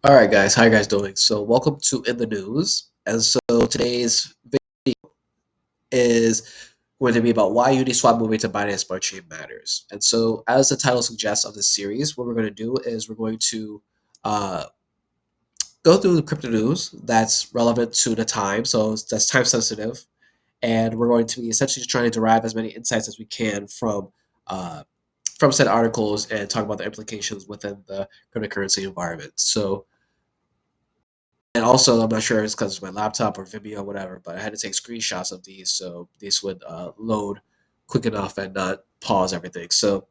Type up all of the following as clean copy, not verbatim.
All right, guys. How you guys doing? So, welcome to In the News. And so, today's video is going to be about why Uniswap moving to Binance Smart Chain matters. And so, as the title suggests of this series, what we're going to do is we're going to uh, go through the crypto news that's relevant to the time, so that's time sensitive, and we're going to be essentially trying to derive as many insights as we can uh, from said articles and talk about the implications within the cryptocurrency environment. So and also, I'm not sure it's because it's my laptop or Vimeo or whatever, but I had to take screenshots of these so these would load quick enough and not pause everything. So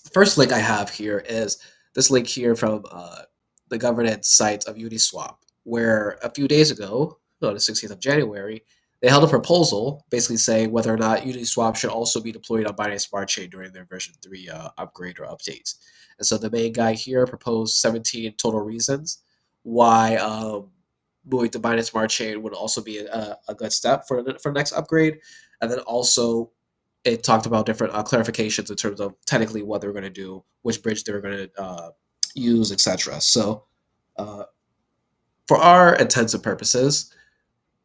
the first link I have here is this link here from the governance site of Uniswap, where a few days ago, on the 16th of January, they held a proposal basically saying whether or not Uniswap should also be deployed on Binance Smart Chain during their version 3 upgrade or updates. And so the main guy here proposed 17 total reasons why moving to Binance Smart Chain would also be a good step for the next upgrade. And then also it talked about different clarifications in terms of technically what they were going to do, which bridge they were going to use, etc. So, uh, for our intents and purposes,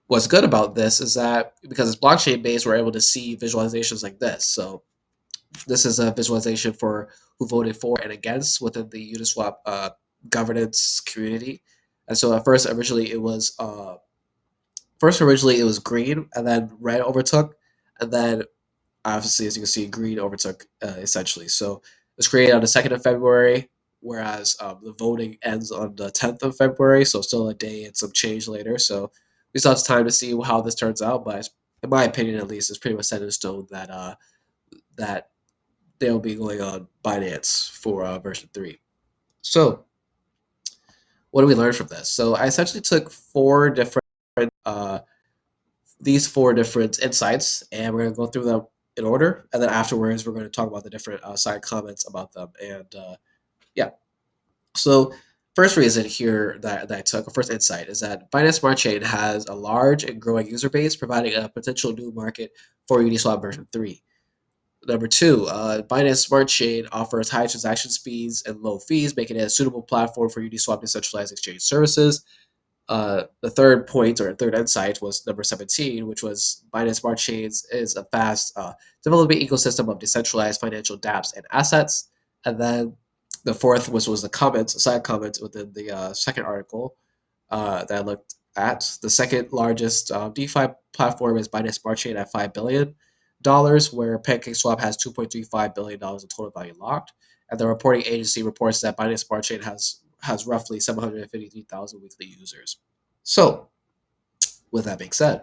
what's good about this is that because it's blockchain based, we're able to see visualizations like this. So, this is a visualization for who voted for and against within the Uniswap governance community. And so, at originally it was green, and then red overtook, and then obviously, as you can see, green overtook essentially. So it was created on the 2nd of February, whereas the voting ends on the 10th of February. So still a day and some change later. So we still have time to see how this turns out. But in my opinion, at least, it's pretty much set in stone that they'll be going on Binance for version 3. So what do we learn from this? So I essentially took uh, these four different insights, and we're going to go through them in order. And then afterwards, we're going to talk about the different side comments about them. And yeah, so first reason here that I took, or first insight, is that Binance Smart Chain has a large and growing user base, providing a potential new market for Uniswap version 3. Number two, Binance Smart Chain offers high transaction speeds and low fees, making it a suitable platform for Uniswap decentralized exchange services. The third point or third insight was number 17, which was Binance Smart Chains is a fast developing ecosystem of decentralized financial dApps and assets. And then the fourth, which was the comments, side comments within the second article that I looked at. The second largest DeFi platform is Binance Smart Chain at $5 billion, where PancakeSwap has $2.35 billion in total value locked. And the reporting agency reports that Binance Smart Chain has roughly 753,000 weekly users. So, with that being said,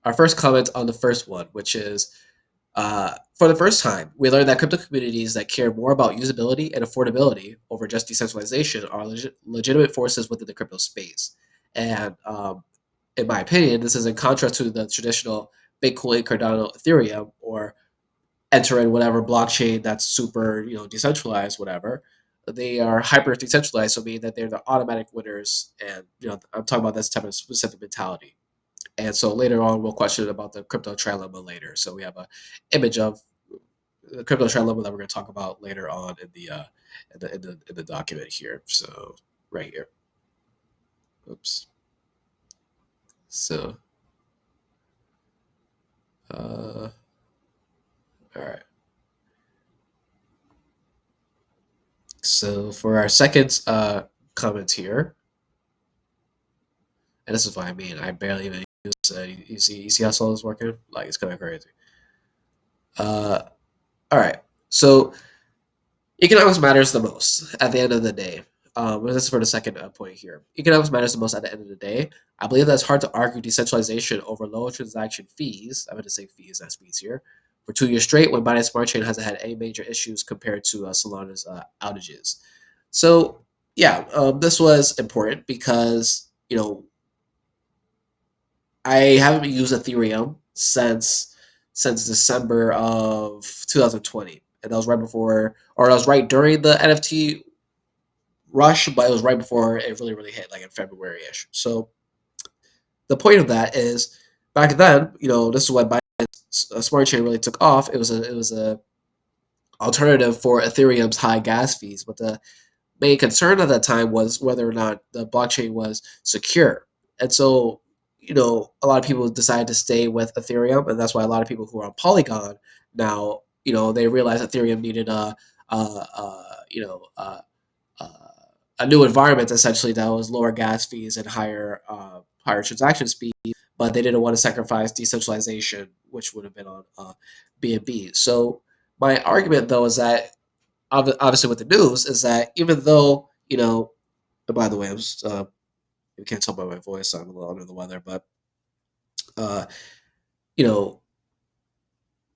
our first comment on the first one, which is for the first time, we learned that crypto communities that care more about usability and affordability over just decentralization are legitimate forces within the crypto space. And in my opinion, this is in contrast to the traditional Bitcoin, Cardano, Ethereum, or enter in whatever blockchain that's super, decentralized, whatever. They are hyper decentralized, so meaning that they're the automatic winners. And I'm talking about this type of specific mentality. And so later on, we'll question about the crypto trilemma later. So we have a image of the crypto trilemma that we're going to talk about later on in the document here. So right here. Oops. So all right. So for our second comment here, and this is what I mean. I barely even use. You see how slow it's working? Like it's kind of crazy. Uh, all right. So economics matters the most at the end of the day. This is for the second point here. Economics matters the most at the end of the day. I believe that it's hard to argue decentralization over low transaction fees. I'm going to say fees, not speeds here. For 2 years straight, when Binance Smart Chain hasn't had any major issues compared to Solana's outages. So yeah, this was important because I haven't used Ethereum since December of 2020, and that was right before, or that was right during the NFT rush, but it was right before it really hit, like in February ish. So the point of that is, back then, this is when Binance Smart Chain really took off. It was a alternative for Ethereum's high gas fees, but main concern at that time was whether or not the blockchain was secure. And so, a lot of people decided to stay with Ethereum, and that's why a lot of people who are on Polygon now, they realized Ethereum needed you know, uh, a new environment essentially that was lower gas fees and higher transaction speed, but they didn't want to sacrifice decentralization, which would have been on BNB. So my argument though is that obviously with the news is that even though and by the way, you can't tell by my voice, I'm a little under the weather, but uh, you know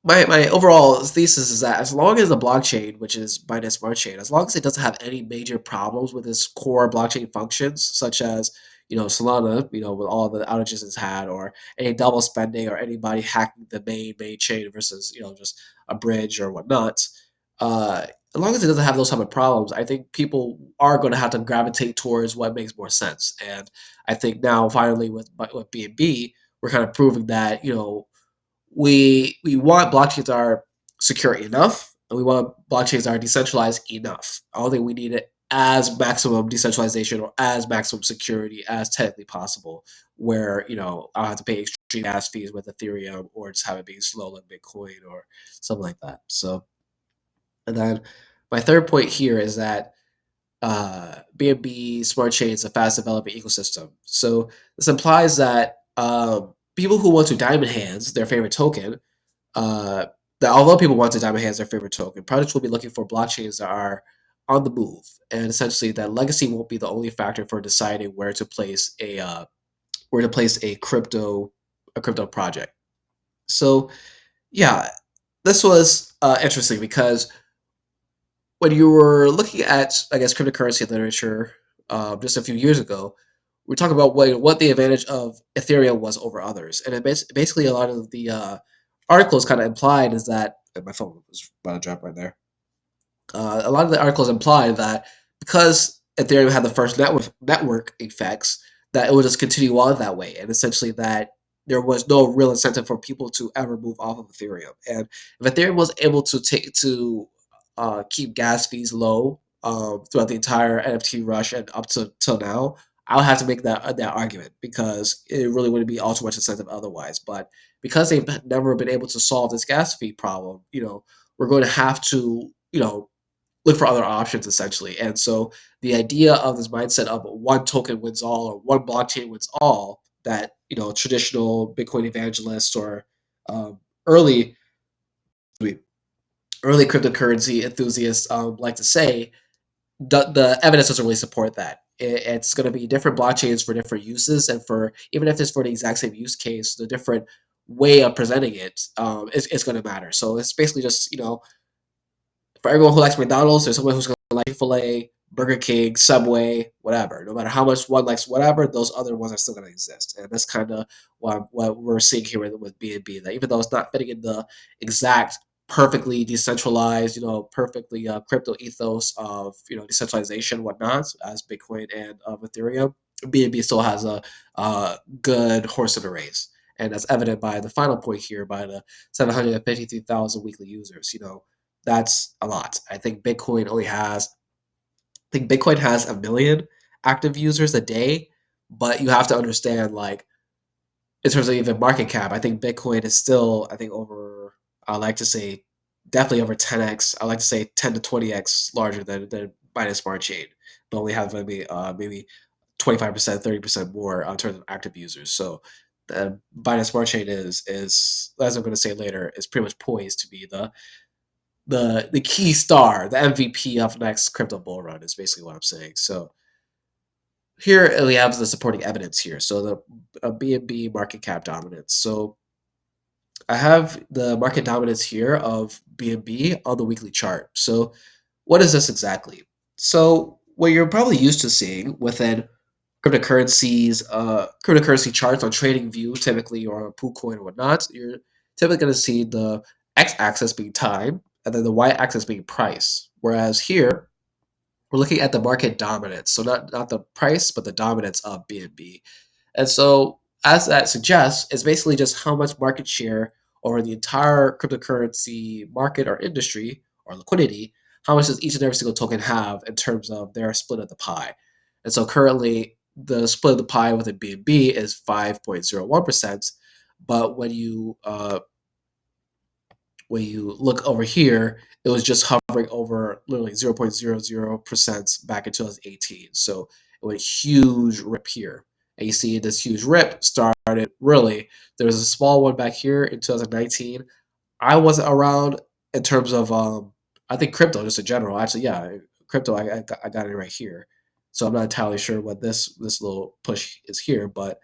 my overall thesis is that as long as the blockchain, which is Binance Smart Chain, as long as it doesn't have any major problems with its core blockchain functions, such as Solana, with all the outages it's had, or any double spending, or anybody hacking the main chain versus just a bridge or whatnot. As long as it doesn't have those type of problems, I think people are going to have to gravitate towards what makes more sense. And I think now finally with BNB, we're kind of proving that we want blockchains that are secure enough, and we want blockchains that are decentralized enough. I don't think we need it as maximum decentralization or as maximum security as technically possible, where I'll have to pay extreme gas fees with Ethereum or just have it being slow like Bitcoin or something like that. So, and then my third point here is that BNB Smart Chain is a fast developing ecosystem. So this implies that people who want to diamond hands their favorite token, uh, that although people want to diamond hands their favorite token, projects will be looking for blockchains that are on the move, and essentially that legacy won't be the only factor for deciding where to place a crypto project. So yeah, this was interesting because when you were looking at, I guess, cryptocurrency literature just a few years ago, we talked about what the advantage of Ethereum was over others, and basically a lot of the articles kind of implied is that and my phone was about to drop right there. A lot of the articles imply that because Ethereum had the first network effects, that it would just continue on that way, and essentially that there was no real incentive for people to ever move off of Ethereum. And if Ethereum was able to keep gas fees low throughout the entire NFT rush and up to till now, I would have to make that argument because it really wouldn't be all too much incentive otherwise. But because they've never been able to solve this gas fee problem, we're going to have to look for other options essentially. And so the idea of this mindset of one token wins all or one blockchain wins all that traditional Bitcoin evangelists or early early cryptocurrency enthusiasts like to say, the evidence doesn't really support that. It's going to be different blockchains for different uses, and for even if it's for the exact same use case, the different way of presenting it is going to matter. So it's basically just for everyone who likes McDonald's, there's someone who's going to like Chick-fil-A, Burger King, Subway, whatever. No matter how much one likes whatever, those other ones are still going to exist. And that's kind of what we're seeing here with BNB. That even though it's not fitting in the exact perfectly decentralized, perfectly crypto ethos of decentralization, whatnot, as Bitcoin and Ethereum, BNB still has a good horse in the race. And that's evident by the final point here, by the 753,000 weekly users. That's a lot. I think Bitcoin has a million active users a day, but you have to understand like in terms of even market cap, I think Bitcoin is still I think over I like to say definitely over 10x. I like to say 10 to 20x larger than Binance Smart Chain, but only have maybe 25%, 30% more in terms of active users. So the Binance Smart Chain is as I'm going to say later is pretty much poised to be the key star, the MVP of next crypto bull run is basically what I'm saying. So here we have the supporting evidence here. So the BNB market cap dominance. So I have the market dominance here of BNB on the weekly chart. So what is this exactly? So what you're probably used to seeing within cryptocurrency charts on TradingView typically or on KuCoin or whatnot, you're typically going to see the x-axis being time and then the y-axis being price. Whereas here, we're looking at the market dominance. So not the price, but the dominance of BNB. And so as that suggests, it's basically just how much market share over the entire cryptocurrency market or industry or liquidity, how much does each and every single token have in terms of their split of the pie. And so currently the split of the pie within BNB is 5.01%. But when you look over here, it was just hovering over literally 0.00% back in 2018. So it went huge rip here. And you see this huge rip started really. There was a small one back here in 2019. I wasn't around in terms of I think crypto just in general. Actually, yeah, crypto I got it right here. So I'm not entirely sure what this little push is here, but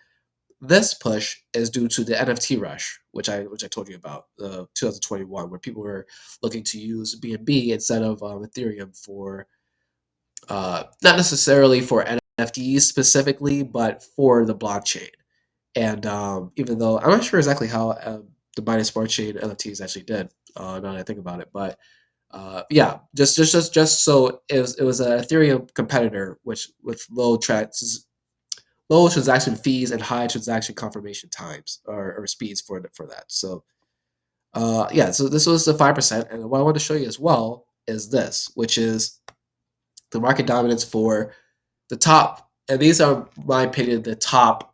this push is due to the NFT rush, which I told you about, 2021, where people were looking to use BNB instead of Ethereum for not necessarily for NFTs specifically, but for the blockchain. And even though I'm not sure exactly how the Binance Smart Chain NFTs actually did, now that I think about it, but just so it was an Ethereum competitor, which with low transaction fees and high transaction confirmation times or speeds for that. So so this was the 5%, and what I want to show you as well is this, which is the market dominance for the top, and these are, in my opinion, the top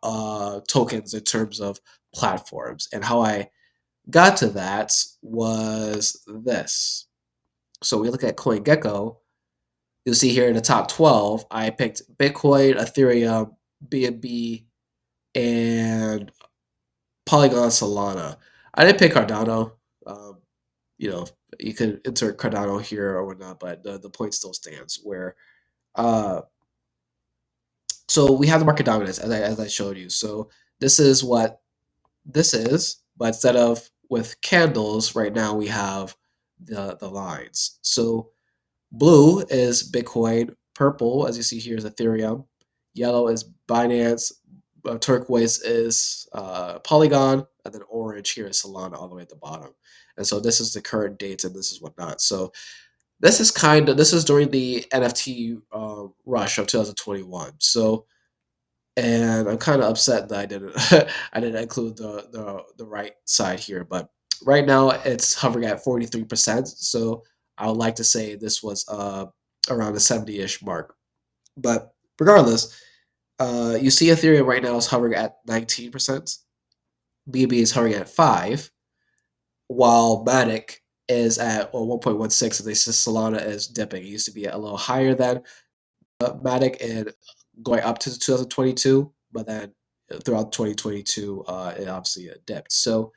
tokens in terms of platforms. And how I got to that was this. So we look at CoinGecko. You'll see here in the top 12, I picked Bitcoin, Ethereum, BNB, and Polygon Solana. I didn't pick Cardano. Um, you know, you could insert Cardano here or whatnot, but the point still stands. Where uh, so we have the market dominance as I showed you. So this is what this is, but instead of with candles, right now we have the lines. So blue is Bitcoin, purple, as you see here, is Ethereum, yellow is Binance, turquoise is Polygon, and then orange here is Solana all the way at the bottom. And so this is the current dates, and this is whatnot. So this is during the NFT rush of 2021. So, and I'm kind of upset that I didn't I didn't include the right side here, but right now it's hovering at 43%. So I would like to say this was around the 70-ish mark. But regardless, you see Ethereum right now is hovering at 19%. BNB is hovering at 5, while Matic is at 1.16, and they say Solana is dipping. It used to be a little higher than Matic and going up to 2022, but then throughout 2022, it obviously dipped. So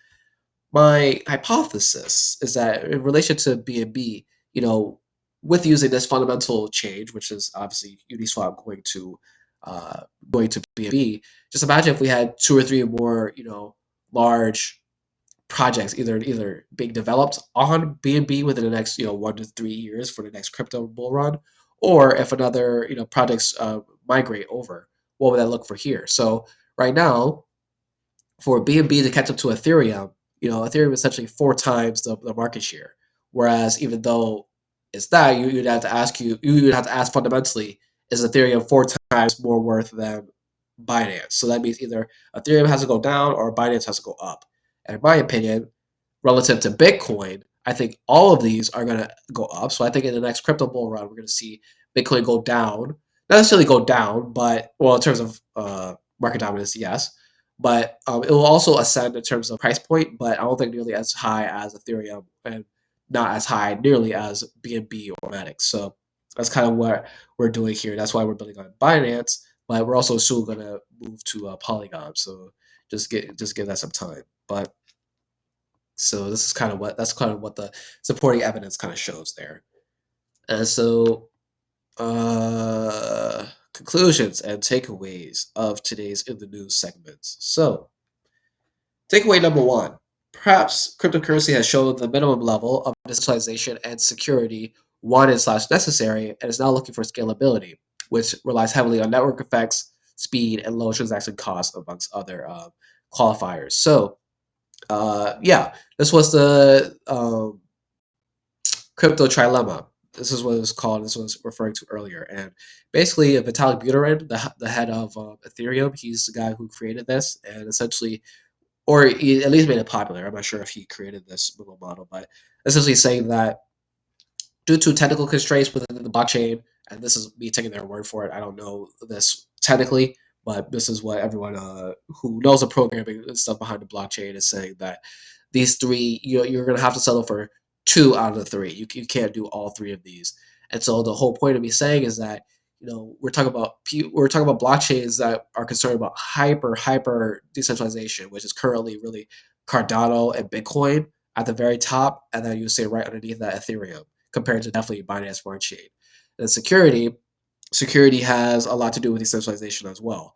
my hypothesis is that in relation to BNB, with using this fundamental change, which is obviously Uniswap going to BNB, just imagine if we had two or three more, large projects either being developed on BNB within the next 1 to 3 years for the next crypto bull run, or if another projects migrate over, what would that look for here? So right now, for BNB to catch up to Ethereum, Ethereum is essentially 4 times the market share. Whereas even though it's that, you would have to ask fundamentally, is Ethereum 4 times more worth than Binance? So that means either Ethereum has to go down or Binance has to go up. And in my opinion, relative to Bitcoin, I think all of these are going to go up. So I think in the next crypto bull run, we're going to see Bitcoin go down. Not necessarily go down, but well, in terms of market dominance, yes. But it will also ascend in terms of price point, but I don't think nearly as high as Ethereum and not as high nearly as BNB or Matic. So that's kind of what we're doing here. That's why we're building on Binance, but we're also soon going to move to Polygon. So just give that some time. But so this is kind of what the supporting evidence kind of shows there. And so conclusions and takeaways of today's in the news segments. So takeaway number one: perhaps cryptocurrency has shown the minimum level of decentralization and security wanted slash necessary, and is now looking for scalability, which relies heavily on network effects, speed, and low transaction costs, amongst other qualifiers. So this was the crypto trilemma. This is what it was called. This was referring to earlier. And basically, Vitalik Buterin, the head of Ethereum, he's the guy who created this, and essentially, or he at least made it popular. I'm not sure if he created this little model, but essentially saying that due to technical constraints within the blockchain, and this is me taking their word for it. I don't know this technically, but this is what everyone who knows the programming and stuff behind the blockchain is saying, that these three, you're going to have to settle for two out of the three. You can't do all three of these. And so the whole point of me saying is that, we're talking about blockchains that are concerned about hyper decentralization, which is currently really Cardano and Bitcoin at the very top, and then you say right underneath that Ethereum, compared to definitely Binance Smart Chain. And security has a lot to do with decentralization as well.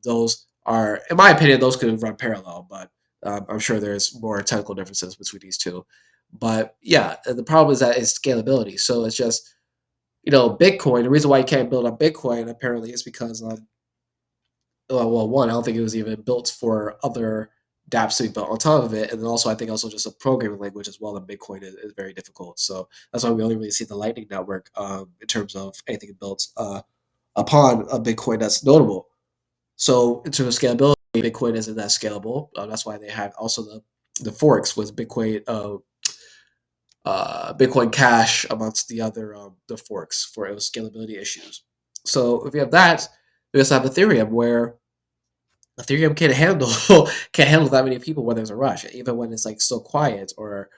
Those are, in my opinion, those could run parallel, but I'm sure there's more technical differences between these two. But yeah, the problem is that it's scalability. So it's just, Bitcoin. The reason why you can't build on Bitcoin apparently is because, well, one, I don't think it was even built for other dApps to be built on top of it, and then also I think also just a programming language as well. And Bitcoin is very difficult, so that's why we only really see the Lightning Network in terms of anything built upon a Bitcoin that's notable. So in terms of scalability, Bitcoin isn't that scalable. That's why they have also the forks with Bitcoin Cash amongst the other the forks for scalability issues. So if you have that, we also have Ethereum, where Ethereum can't handle can't handle that many people when there's a rush, even when it's like so quiet, or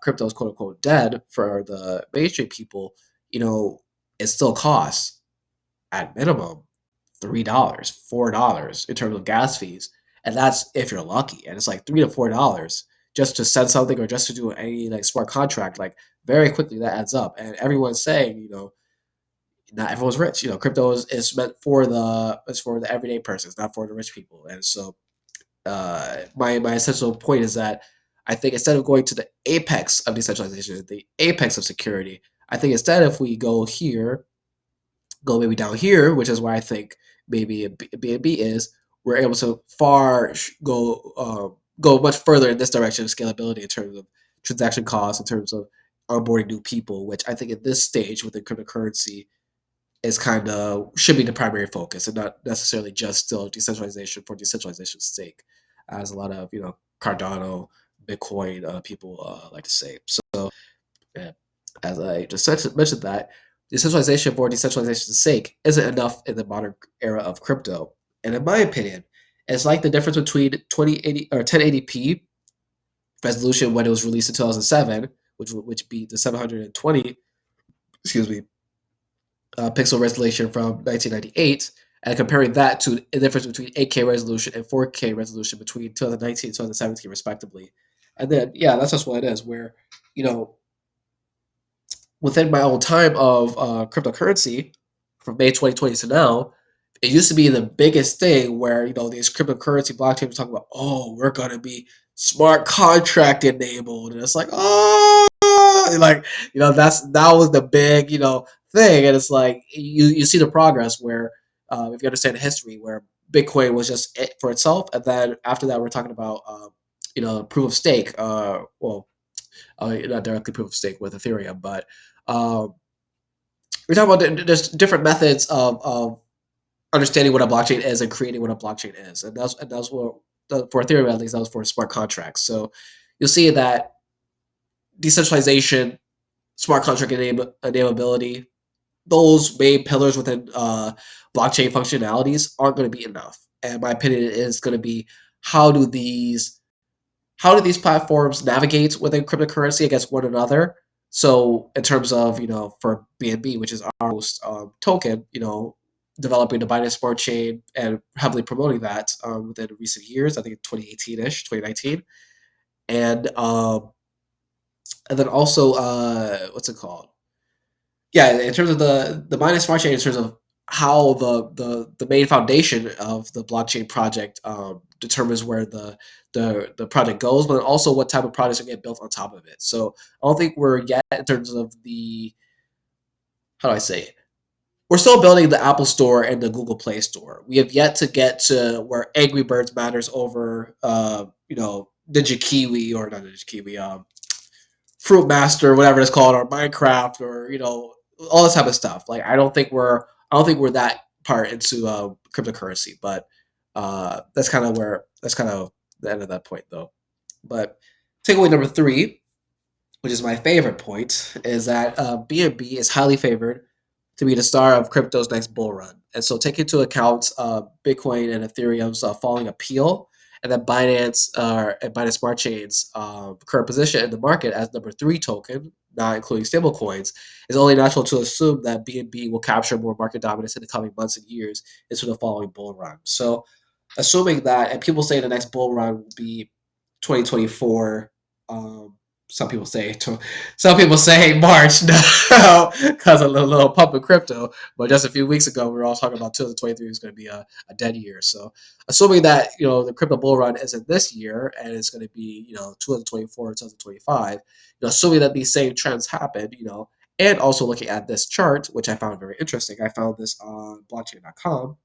crypto is quote unquote dead for the mainstream people. It still costs at minimum $3, $4 in terms of gas fees, and that's if you're lucky. And it's like $3 to $4 just to send something, or just to do any like smart contract. Like, very quickly that adds up, and everyone's saying, not everyone's rich. Crypto is meant for the everyday person. It's not for the rich people. And so, my essential point is that I think instead of going to the apex of decentralization, the apex of security, I think instead, if we go maybe down here, which is where I think maybe a BNB is, we're able to go much further in this direction of scalability in terms of transaction costs, in terms of onboarding new people, which I think at this stage within cryptocurrency is kind of should be the primary focus, and not necessarily just still decentralization for decentralization's sake, as a lot of Cardano, Bitcoin people like to say. So, yeah, as I just mentioned, that decentralization for decentralization's sake isn't enough in the modern era of crypto, and in my opinion, it's like the difference between 2080 or 1080p resolution when it was released in 2007, which beat the 720, excuse me, pixel resolution from 1998, and comparing that to the difference between 8K resolution and 4K resolution between 2019 and 2017, respectively. And then, yeah, that's just what it is, where, you know, within my own time of cryptocurrency, from May 2020 to now, it used to be the biggest thing where, these cryptocurrency blockchains were talking about, oh, we're going to be smart contract enabled. And it's like, oh, like, that was the big, thing. And it's like, you see the progress where, if you understand the history, where Bitcoin was just it for itself. And then after that, we're talking about, proof of stake, not directly proof of stake with Ethereum, but um, we're talking about there's different methods of understanding what a blockchain is and creating what a blockchain is, and that's what for Ethereum at least, that was for smart contracts. So you'll see that decentralization, smart contract enableability, those main pillars within blockchain functionalities aren't going to be enough. And my opinion is going to be, how do these how do these platforms navigate within cryptocurrency against one another? So in terms of, for BNB, which is our most token, developing the Binance Smart Chain and heavily promoting that within recent years, I think 2018-ish, 2019, and then also what's it called? Yeah, in terms of the Binance Smart Chain, in terms of how the main foundation of the blockchain project determines where the project goes, but also what type of projects are getting built on top of it. So I don't think we're yet in terms of the, how do I say it? We're still building the Apple Store and the Google Play Store. We have yet to get to where Angry Birds matters over, DigiKiwi, or not DigiKiwi, Fruit Master, whatever it's called, or Minecraft, or all this type of stuff. Like, I don't think we're that part into cryptocurrency, but that's kind of the end of that point, though. But takeaway number three which is my favorite point, is that BNB is highly favored to be the star of crypto's next bull run. And so take into account Bitcoin and Ethereum's falling appeal, and then Binance Smart Chain's current position in the market as number three token, not including stablecoins, is only natural to assume that BNB will capture more market dominance in the coming months and years into the following bull run. So assuming that, and people say the next bull run will be 2024. Um, some people say some people say March now because of the little pump in crypto. But just a few weeks ago, we were all talking about 2023 is going to be a dead year. So assuming that the crypto bull run isn't this year and it's going to be 2024, 2025, assuming that these same trends happen, and also looking at this chart, which I found very interesting. I found this on blockchain.com.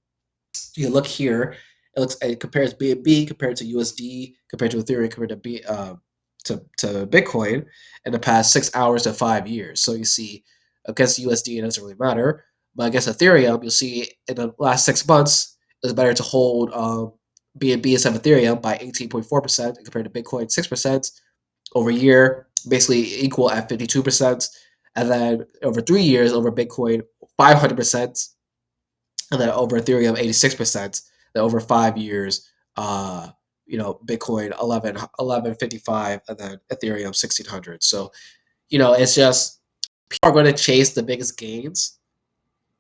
You look here, it compares BNB compared to USD, compared to Ethereum, compared to to Bitcoin in the past 6 hours to 5 years. So you see, against USD, it doesn't really matter, but against Ethereum, you'll see in the last 6 months, it was better to hold BNB instead of Ethereum by 18.4% compared to Bitcoin 6% over a year, basically equal at 52%, and then over 3 years over Bitcoin 500%, and then over Ethereum 86%. Then over 5 years, Bitcoin 1155, and then Ethereum 1600. So it's just people are going to chase the biggest gains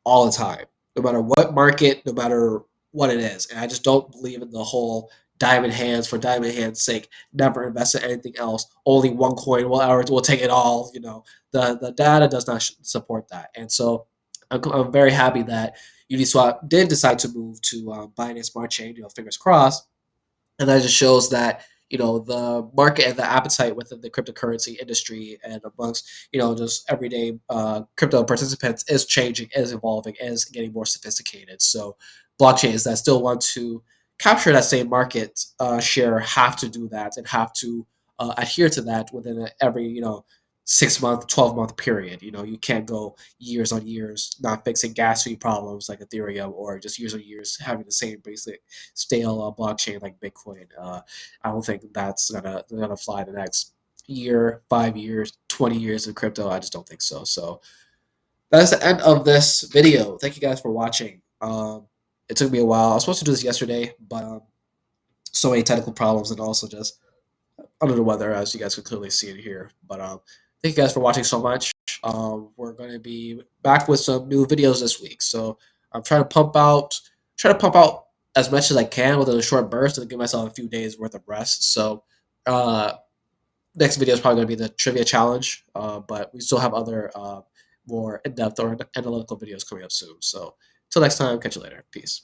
all the time, no matter what market, no matter what it is. And I just don't believe in the whole diamond hands for diamond hands sake. Never invest in anything else. Only one coin. Well, ours will take it all. The data does not support that. And so I'm very happy that Uniswap did decide to move to Binance Smart Chain. Fingers crossed, and that just shows that the market and the appetite within the cryptocurrency industry and amongst just everyday crypto participants is changing, is evolving, is getting more sophisticated. So blockchains that still want to capture that same market share have to do that and have to adhere to that within every 6 month, 12-month period. You can't go years on years not fixing gas fee problems like Ethereum, or just years on years having the same basic stale blockchain like Bitcoin. I don't think that's gonna fly the next year, 5 years, 20 years of crypto. I just don't think so. So that's the end of this video. Thank you guys for watching. It took me a while. I was supposed to do this yesterday, but so many technical problems and also just under the weather, as you guys can clearly see it here. But thank you guys for watching so much. We're going to be back with some new videos this week, so I'm trying to pump out as much as I can within a short burst and give myself a few days worth of rest. So uh, next video is probably going to be the trivia challenge, but we still have other more in-depth or analytical videos coming up soon. So till next time, catch you later. Peace.